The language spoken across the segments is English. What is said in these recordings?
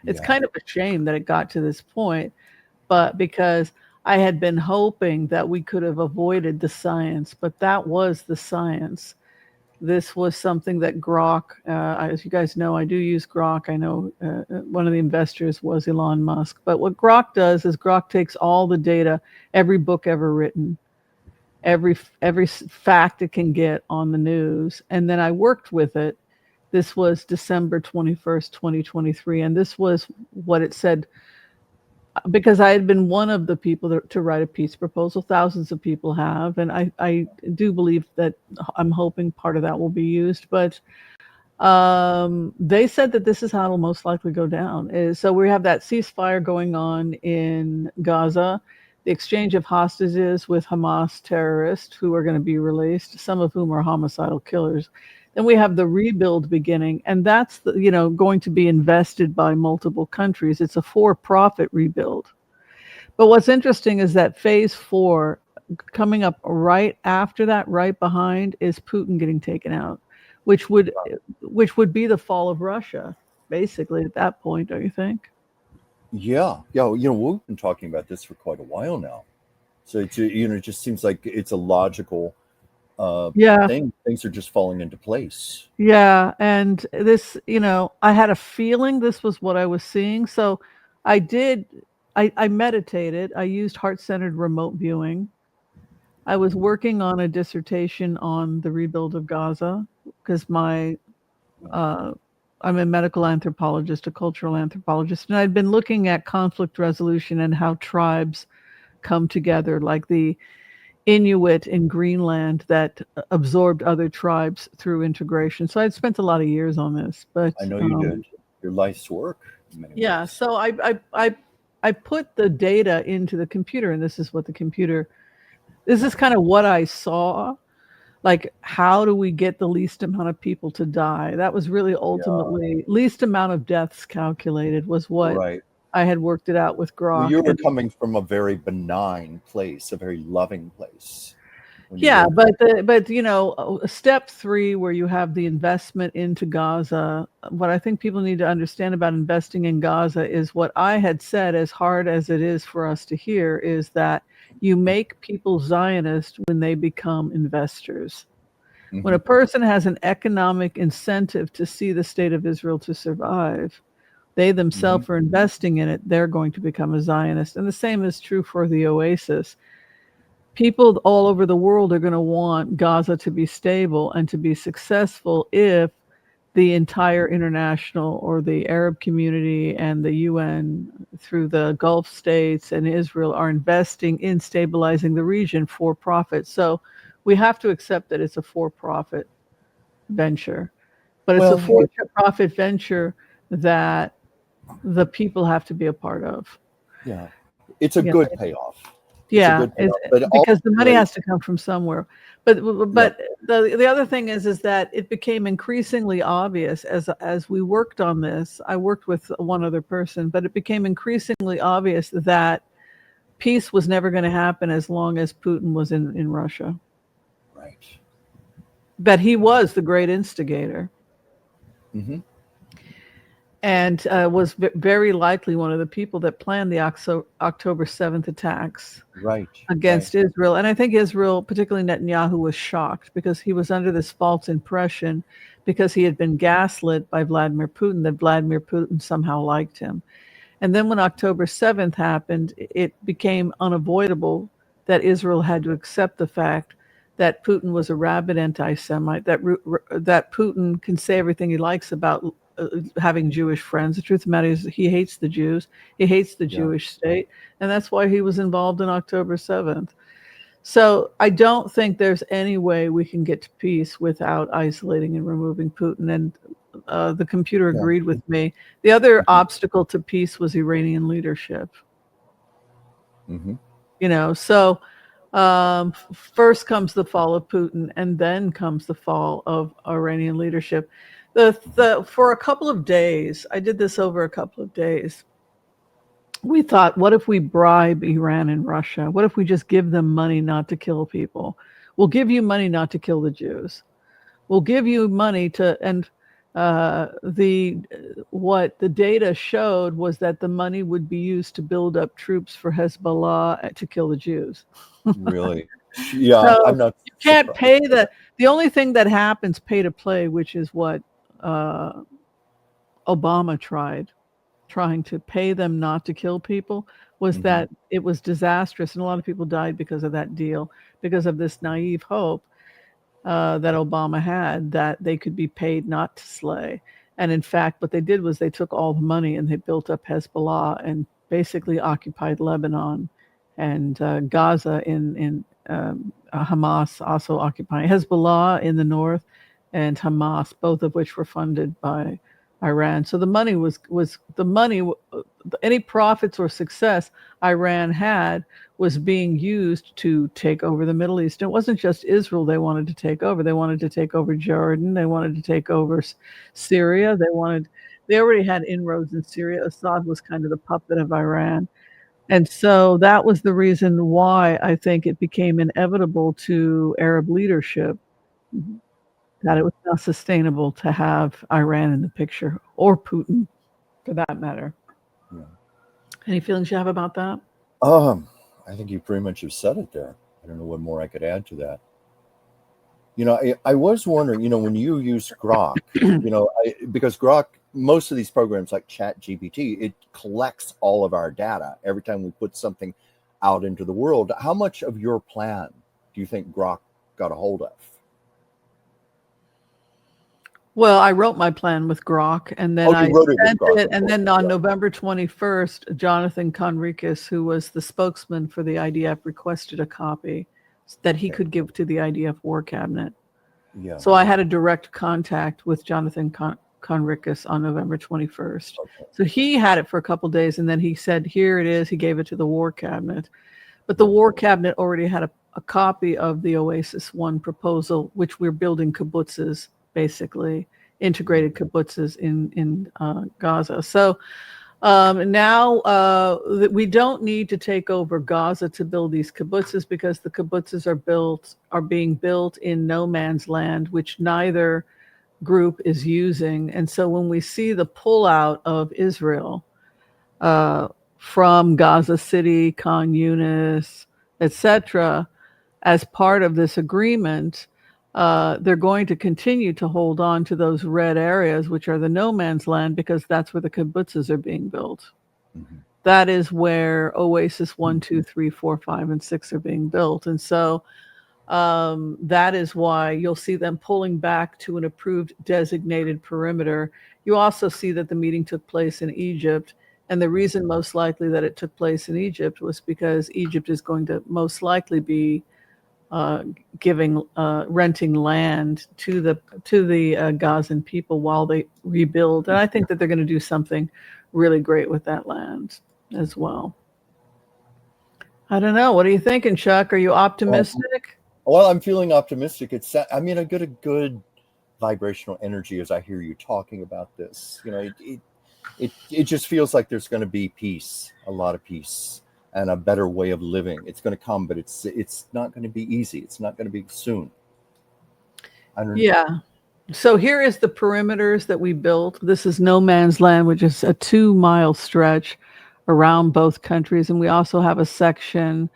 It's Yeah. kind of a shame that it got to this point, but because I had been hoping that we could have avoided the science, but that was the science. This was something that Grok, as you guys know, I do use Grok. I know one of the investors was Elon Musk. But what Grok does is Grok takes all the data, every book ever written, every fact it can get on the news, and then I worked with it. This was December 21st, 2023, and this was what it said, because I had been one of the people to write a peace proposal. Thousands of people have, and I do believe that I'm hoping part of that will be used. But they said that this is how it'll most likely go down. So we have that ceasefire going on in Gaza, the exchange of hostages with Hamas terrorists who are going to be released, some of whom are homicidal killers. Then we have the rebuild beginning, and that's going to be invested by multiple countries. It's a for-profit rebuild. But what's interesting is that phase 4 coming up right after that, right behind, is Putin getting taken out, which would be the fall of Russia, basically, at that point, don't you think? Yeah. Yeah. We've been talking about this for quite a while now. So it just seems like it's a logical Yeah, thing. Things are just falling into place. yeah. And this, I had a feeling this was what I was seeing. So I did, I meditated. I used heart-centered remote viewing. I was working on a dissertation on the rebuild of Gaza because uh, I'm a medical anthropologist, a cultural anthropologist, and I'd been looking at conflict resolution and how tribes come together, like the Inuit in Greenland that absorbed other tribes through integration. So I'd spent a lot of years on this, but I know you did your life's work in many yeah. ways. So I put the data into the computer, and this is what the computer. This is kind of what I saw. Like, how do we get the least amount of people to die? That was really Yeah. ultimately least amount of deaths calculated was what Right. I had worked it out with Well, Grok. you were And coming from a very benign place, a very loving place when you yeah, wrote but that. step 3 where you have the investment into Gaza, what I think people need to understand about investing in Gaza is what I had said, as hard as it is for us to hear, is that you make people Zionist when they become investors. When Hmm. a person has an economic incentive to see the state of Israel to survive, they Hmm. themselves are investing in it, they're going to become a Zionist. And the same is true for the Oasis. People all over the world are going to want Gaza to be stable and to be successful if the entire international or the Arab community and the UN through the Gulf states and Israel are investing in stabilizing the region for profit. So we have to accept that it's a for profit venture, but it's a Well, for profit venture that the people have to be a part of. yeah, it's a You good know, payoff. It's a yeah, good payoff, but because the money ultimately, has to come from somewhere. But yep. but the other thing is that it became increasingly obvious as we worked on this. I worked with one other person, but it became increasingly obvious that peace was never going to happen as long as Putin was in Russia. Right. But he Right. was the great instigator, Hmm. and was very likely one of the people that planned the October 7th attacks Right. Right. against Israel. And I think Israel, particularly Netanyahu, was shocked because he was under this false impression, because he had been gaslit by Vladimir Putin, that Vladimir Putin somehow liked him. And then when October 7th happened, it became unavoidable that Israel had to accept the fact that Putin was a rabid anti-Semite, that Putin can say everything he likes about having Jewish friends. The truth of the matter is he hates the Jews. He hates the Yeah. Jewish state. And that's why he was involved in October 7th. So I don't think there's any way we can get to peace without isolating and removing Putin. And the computer Yeah. agreed with me. The other Hmm. obstacle to peace was Iranian leadership. Hmm. So first comes the fall of Putin, and then comes the fall of Iranian leadership. For a couple of days, I did this over a couple of days. We thought, what if we bribe Iran and Russia? What if we just give them money not to kill people? We'll give you money not to kill the Jews. We'll give you money to, and The what the data showed was that the money would be used to build up troops for Hezbollah to kill the Jews. Really? Yeah, I'm So not you can't surprised. pay the only thing that happens pay to play, which is what uh, Obama trying to pay them not to kill people, was Hmm. that it was disastrous, and a lot of people died because of that deal, because of this naive hope that Obama had that they could be paid not to slay. And in fact, what they did was they took all the money and they built up Hezbollah and basically occupied Lebanon and Gaza in Hamas also occupying Hezbollah in the north and Hamas, both of which were funded by Iran. So the money was the money, any profits or success Iran had was being used to take over the Middle East. It wasn't just Israel they wanted to take over. They wanted to take over Jordan. They wanted to take over Syria. They already had inroads in Syria. Assad was kind of the puppet of Iran. And so that was the reason why I think it became inevitable to Arab leadership that it was not sustainable to have Iran in the picture or Putin for that matter. Yeah. Any feelings you have about that? I think you pretty much have said it there. I don't know what more I could add to that. I was wondering, when you use Grok, because Grok, most of these programs like Chat GPT, it collects all of our data every time we put something out into the world. How much of your plan do you think Grok got a hold of? Well, I wrote my plan with Grok, and then Oh, you I wrote it with sent Grok, it. of And course. then on Yeah, November 21st, Jonathan Conricus, who was the spokesman for the IDF, requested a copy that he okay. could give to the IDF War Cabinet. Yeah, So I had a direct contact with Jonathan Conricus on November 21st. okay. So he had it for a couple days, and then he said, "Here it is." He gave it to the War Cabinet, but the Yeah, War Cabinet already had a copy of the Oasis One proposal, which we're building kibbutzes, basically integrated kibbutzes in Gaza. So now we don't need to take over Gaza to build these kibbutzes because the kibbutzes are being built in no man's land, which neither group is using. And so when we see the pullout of Israel uh, from Gaza City, Khan Yunis, etc., as part of this agreement, they're going to continue to hold on to those red areas, which are the no man's land, because that's where the kibbutzes are being built. hmm That is where Oasis 1, 2, 3, 4, 5, and 6 are being built. And so that is why you'll see them pulling back to an approved designated perimeter. You also see that the meeting took place in Egypt. And the reason most likely that it took place in Egypt was because Egypt is going to most likely be uh, renting land to the Gazan people while they rebuild. And I think that they're going to do something really great with that land as well. I don't know. What are you thinking, Chuck? Are you Um, optimistic? well, I'm feeling optimistic. I mean, I get a good vibrational energy as I hear you talking about this. It just feels like there's going to be peace, a lot of peace, and a better way of living. It's going to come, but it's not going to be easy. It's not going to be soon. I don't. Yeah. So here is the perimeters that we built. This is no man's land, which is a 2 mile stretch around both countries. And we also have a section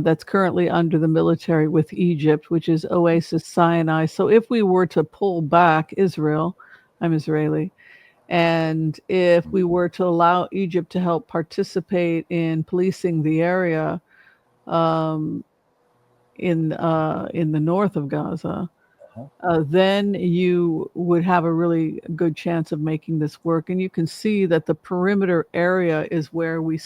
that's currently under the military with Egypt, which is Oasis Sinai. So if we were to pull back Israel, I'm Israeli, and if we were to allow Egypt to help participate in policing the area um, in the north of Gaza, Uh-huh. then you would have a really good chance of making this work. And you can see that the perimeter area is where we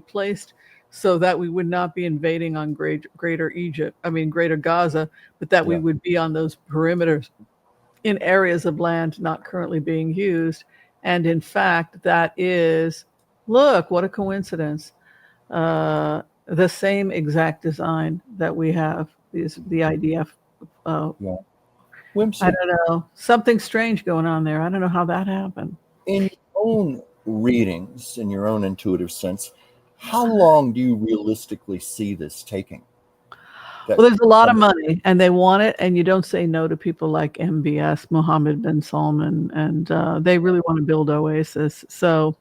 placed so that we would not be invading on greater Egypt, I mean, greater Gaza, but that we Yeah. would be on those perimeters in areas of land not currently being used. And in fact, that is, look, what a coincidence. The same exact design that we have, the IDF uh, Yeah. I Whimsy. don't know. Something strange going on there. I don't know how that happened. In your own readings, in your own intuitive sense, how long do you realistically see this taking? That Well, there's a lot of some, money, and they want it, and you don't say no to people like MBS, Mohammed bin Salman, and they really want to build Oasis. So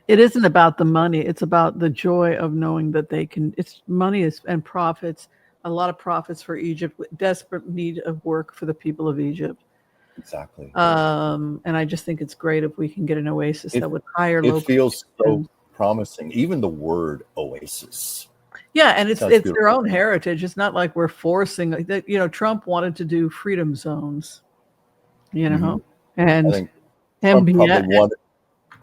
it isn't about the money; it's about the joy of knowing that they can. It's money is and profits, a lot of profits for Egypt, with desperate need of work for the people of Egypt. exactly. And I just think it's great if we can get an Oasis It that would hire it local feels so musicians. promising. Even the word oasis Yeah, and it's sounds it's their beautiful. own heritage. It's not like we're forcing like that. Trump wanted to do freedom zones, you Hmm. know, I and think Trump MBS. probably wanted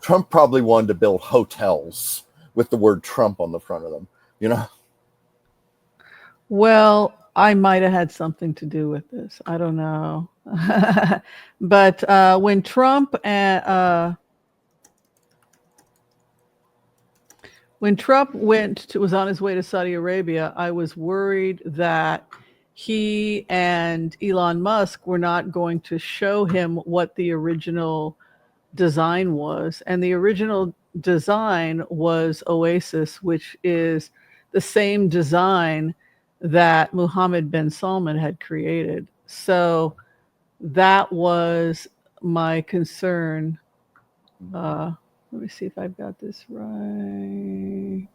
Trump probably wanted to build hotels with the word Trump on the front of them. You know, Well, I might have had something to do with this. I don't know, but when Trump was on his way to Saudi Arabia, I was worried that he and Elon Musk were not going to show him what the original design was. And the original design was Oasis, which is the same design that Mohammed bin Salman had created. So that was my concern. Let me see if I've got this right.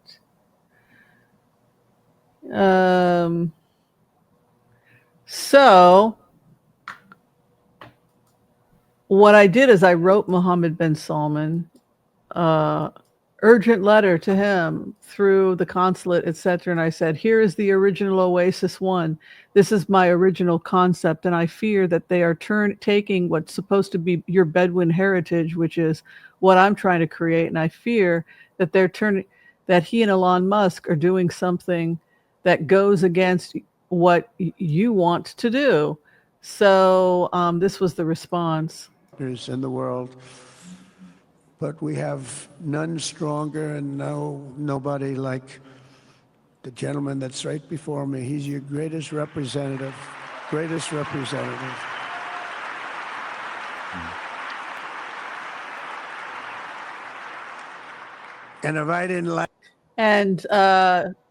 Um, so what I did is I wrote Mohammed bin Salman uh, urgent letter to him through the consulate, etc. And I said, here is the original Oasis one. This is my original concept. And I fear that they are taking what's supposed to be your Bedouin heritage, which is what I'm trying to create. And I fear that that he and Elon Musk are doing something that goes against what you want to do. So this was the response. In the world, but we have none stronger and nobody like the gentleman that's right before me. He's your greatest representative, greatest representative. And if I didn't like, And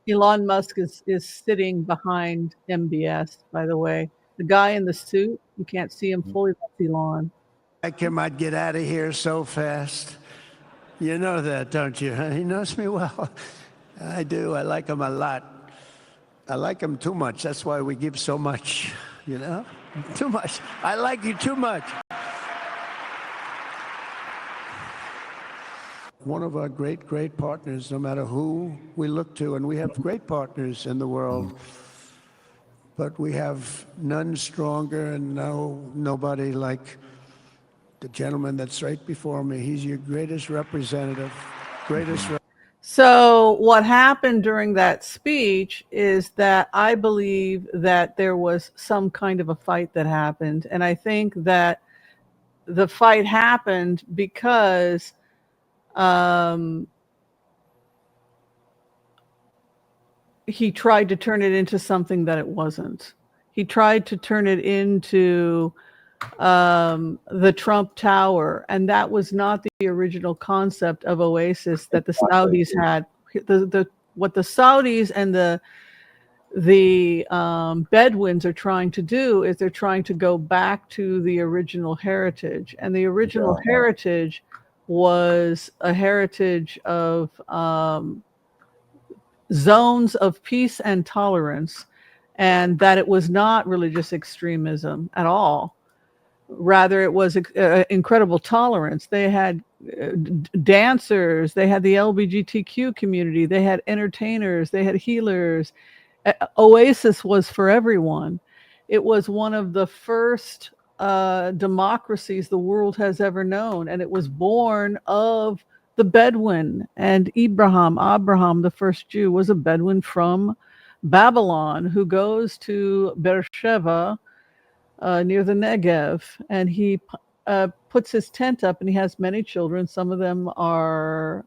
Elon Musk is sitting behind MBS, by the way. The guy in the suit, you can't see him fully, that's Elon. him, I'd get out of here so fast. You know that, don't you? He knows me well. I do. I like him a lot. I like him too much. That's why we give so much, you know? Too much. I like you too much. One of our great, great partners, no matter who we look to, and we have great partners in the world, but we have none stronger and nobody like the gentleman that's right before me. He's your greatest representative, greatest. So what happened during that speech is that I believe that there was some kind of a fight that happened. And I think that the fight happened because he tried to turn it into something that it wasn't. He tried to turn it into the Trump Tower, and that was not the original concept of Oasis that the Saudis had. What the Saudis and the Bedouins are trying to do is they're trying to go back to the original heritage, and the original heritage was a heritage of zones of peace and tolerance, and that it was not religious extremism at all. Rather, it was incredible tolerance. They had dancers, they had the LGBTQ community, they had entertainers, they had healers. Oasis was for everyone. It was one of the first democracies the world has ever known, and it was born of the Bedouin. And Abraham, the first Jew, was a Bedouin from Babylon who goes to Beersheba near the Negev, and he puts his tent up, and he has many children. Some of them are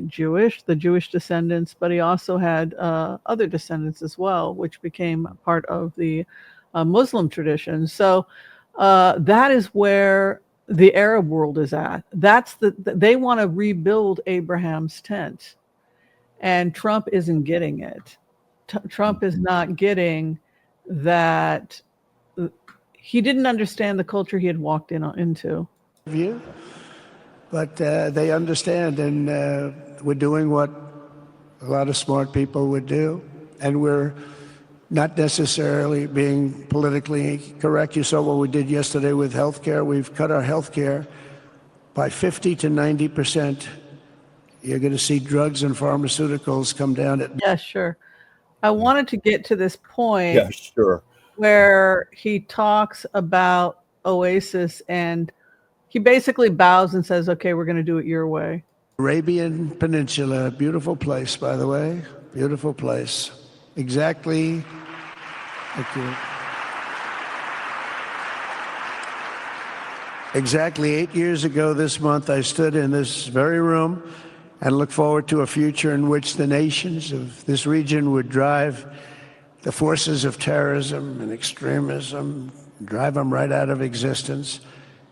Jewish, the Jewish descendants, but he also had other descendants as well, which became part of the Muslim tradition. So that is where the Arab world is at. They want to rebuild Abraham's tent, and Trump isn't getting it. Trump is not getting that he didn't understand the culture he had walked into. View, but they understand, and we're doing what a lot of smart people would do, and we're not necessarily being politically correct. You saw what we did yesterday with healthcare. We've cut our healthcare by 50 to 90%. You're going to see drugs and pharmaceuticals come down at. Yeah, sure. I wanted to get to this point. Yeah, sure. Where he talks about Oasis, and he basically bows and says, okay, we're going to do it your way. Arabian Peninsula, beautiful place, by the way, beautiful place. Exactly. Thank you. Exactly 8 years ago this month, I stood in this very room and looked forward to a future in which the nations of this region would drive the forces of terrorism and extremism, drive them right out of existence,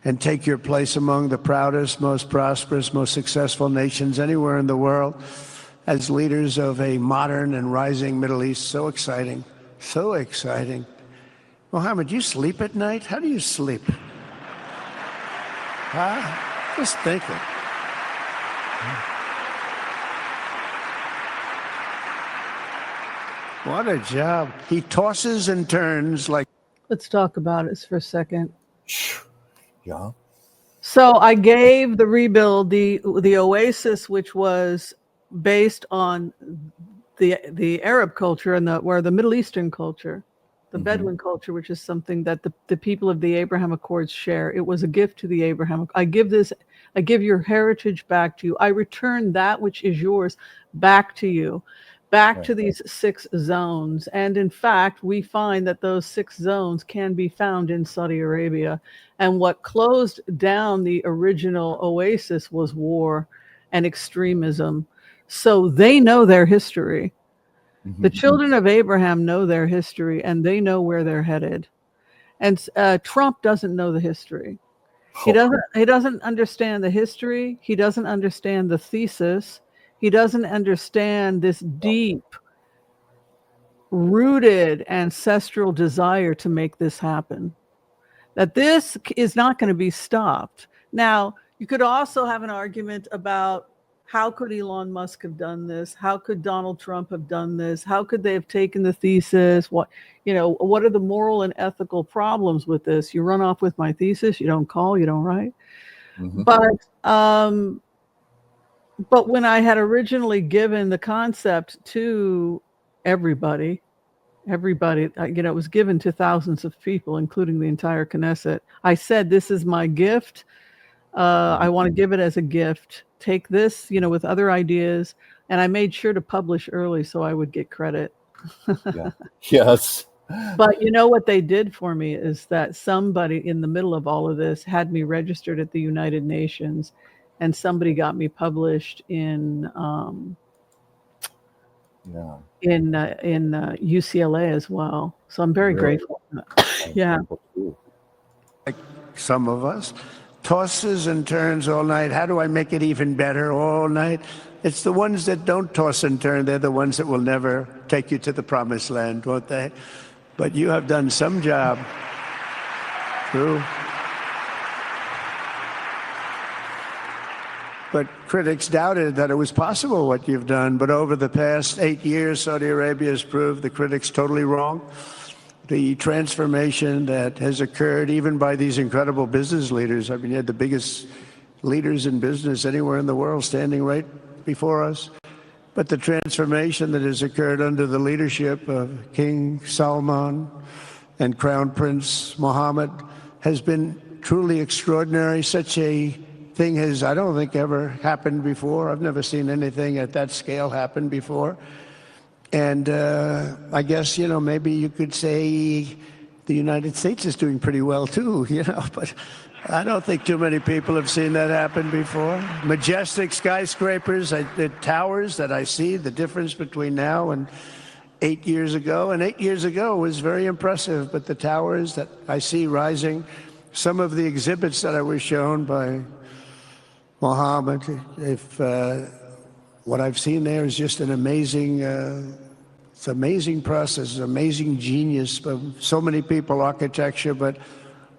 and take your place among the proudest, most prosperous, most successful nations anywhere in the world as leaders of a modern and rising Middle East. So exciting, so exciting. Mohammed, you sleep at night? How do you sleep? Huh? Just thinking. What a job. He tosses and turns like. Let's talk about it for a second. Yeah. So I gave the rebuild, the Oasis, which was based on the Arab culture and the Middle Eastern culture, the Bedouin culture, which is something that the people of the Abraham Accords share. It was a gift to the Abraham. I give your heritage back to you. I return that which is yours back to you. Back to these 6 zones. And in fact, we find that those 6 zones can be found in Saudi Arabia. And what closed down the original Oasis was war and extremism. So they know their history. The children of Abraham know their history, and they know where they're headed. And Trump doesn't know the history. He doesn't understand the history. He doesn't understand the thesis. He doesn't understand this deep rooted ancestral desire to make this happen, that this is not going to be stopped. Now, you could also have an argument about how could Elon Musk have done this? How could Donald Trump have done this? How could they have taken the thesis? What are the moral and ethical problems with this? You run off with my thesis, you don't call, you don't write. But when I had originally given the concept to everybody, it was given to thousands of people, including the entire Knesset. I said, this is my gift. I want to give it as a gift. Take this, with other ideas. And I made sure to publish early so I would get credit. Yeah. Yes. But you know what they did for me is that somebody in the middle of all of this had me registered at the United Nations, and somebody got me published in UCLA as well. So I'm very grateful. Yeah. Like some of us, tosses and turns all night. How do I make it even better all night? It's the ones that don't toss and turn. They're the ones that will never take you to the promised land, won't they? But you have done some job. True. But critics doubted that it was possible what you've done. But over the past 8 years, Saudi Arabia has proved the critics totally wrong. The transformation that has occurred even by these incredible business leaders. I mean, you had the biggest leaders in business anywhere in the world standing right before us. But the transformation that has occurred under the leadership of King Salman and Crown Prince Mohammed has been truly extraordinary. Such a thing has, I don't think, ever happened before. I've never seen anything at that scale happen before. And I guess, maybe you could say the United States is doing pretty well too, but I don't think too many people have seen that happen before. Majestic skyscrapers, the towers that I see, the difference between now and 8 years ago. And 8 years ago was very impressive, but the towers that I see rising, some of the exhibits that I was shown by Mohammed, what I've seen there is just an amazing It's an amazing process, amazing genius of so many people, architecture, but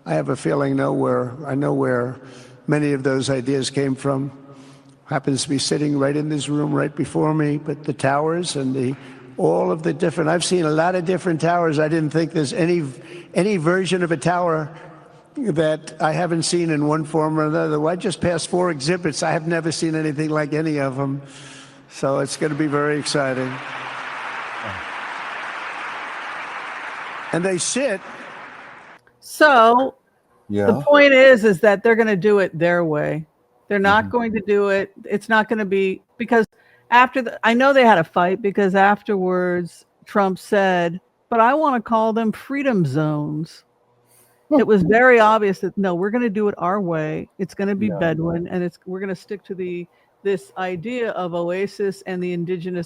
I have a feeling I know where many of those ideas came from. Happens to be sitting right in this room right before me, but the towers and all of the different, I've seen a lot of different towers. I didn't think there's any version of a tower that I haven't seen in one form or another. I just passed 4 exhibits. I have never seen anything like any of them. So it's going to be very exciting. And they sit. So Yeah. the point is that they're going to do it their way. They're not going to do it. It's not going to be, because I know they had a fight, because afterwards Trump said, but I want to call them freedom zones. It was very obvious that no, we're going to do it our way. It's going to be Bedouin, and we're going to stick to this idea of Oasis and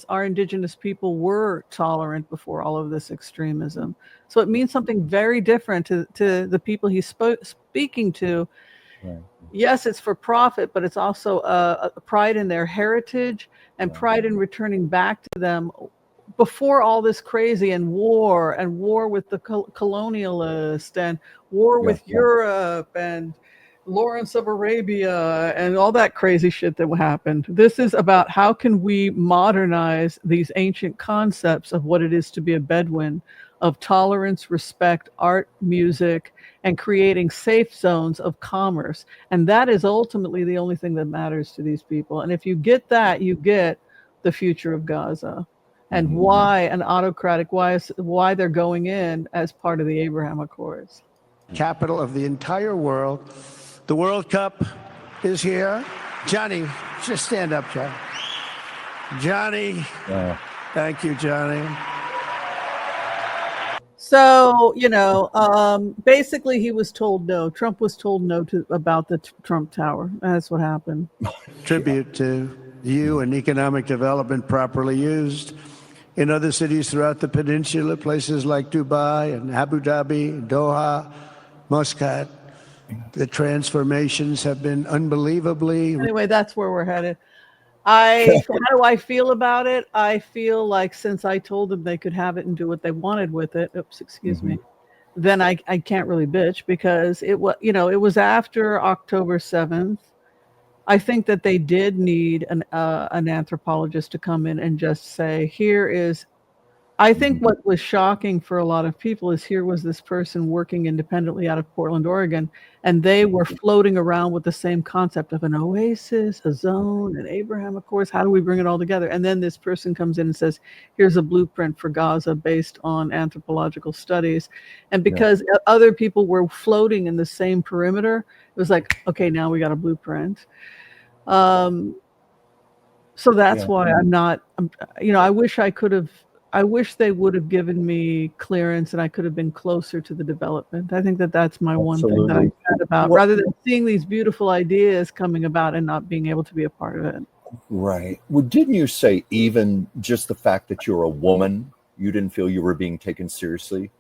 our indigenous people were tolerant before all of this extremism. So it means something very different to the people he's speaking to. Right. Yes, it's for profit, but it's also a pride in their heritage and pride in returning back to them before all this crazy and war with the colonialist and war with Europe and Lawrence of Arabia and all that crazy shit that happened. This is about how can we modernize these ancient concepts of what it is to be a Bedouin, of tolerance, respect, art, music, and creating safe zones of commerce. And that is ultimately the only thing that matters to these people. And if you get that, you get the future of Gaza. And why an autocratic, why they're going in as part of the Abraham Accords. Capital of the entire world. The World Cup is here. Johnny, just stand up, Johnny. Johnny. Thank you, Johnny. So, basically he was told no. Trump was told no about the Trump Tower. That's what happened. Tribute to you and economic development properly used. In other cities throughout the peninsula, places like Dubai and Abu Dhabi, Doha, Muscat, the transformations have been unbelievably. Anyway, that's where we're headed. How do I feel about it? I feel like since I told them they could have it and do what they wanted with it, excuse me, then I can't really bitch, because it was after October 7th. I think that they did need an anthropologist to come in and just say, I think what was shocking for a lot of people is here was this person working independently out of Portland, Oregon, and they were floating around with the same concept of an oasis, a zone, an Abraham Accords. How do we bring it all together? And then this person comes in and says, here's a blueprint for Gaza based on anthropological studies. And because other people were floating in the same perimeter, it was like, okay, now we got a blueprint. So that's why I wish they would have given me clearance and I could have been closer to the development. I think that that's my one thing that I'm sad about, rather than seeing these beautiful ideas coming about and not being able to be a part of it. Right. Well, didn't you say even just the fact that you're a woman, you didn't feel you were being taken seriously?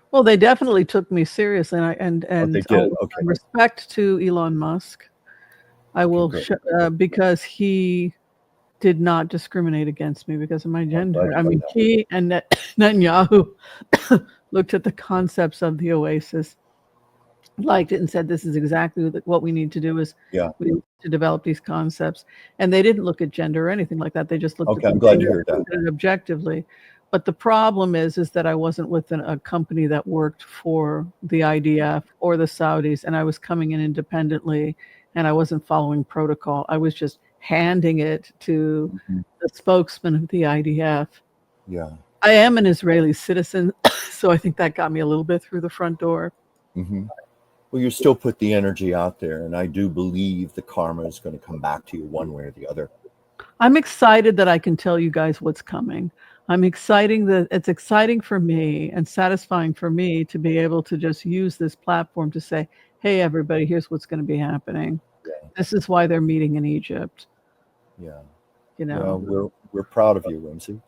Well, they definitely took me seriously, and they did. Okay. Respect to Elon Musk, I will because he did not discriminate against me because of my gender. I mean, he and Netanyahu looked at the concepts of the Oasis, liked it, and said, this is exactly what we need to do is we need to develop these concepts. And they didn't look at gender or anything like that. They just looked at I'm glad you heard that. Objectively. But the problem is that I wasn't with a company that worked for the IDF or the Saudis, and I was coming in independently, and I wasn't following protocol. I was just handing it to the spokesman of the IDF. Yeah. I am an Israeli citizen, so I think that got me a little bit through the front door. Well, you still put the energy out there, and I do believe the karma is going to come back to you one way or the other. I'm excited that I can tell you guys what's coming. It's exciting for me and satisfying for me to be able to just use this platform to say, hey, everybody, here's what's going to be happening. This is why they're meeting in Egypt. Yeah. Well, we're proud of you, Whimsy.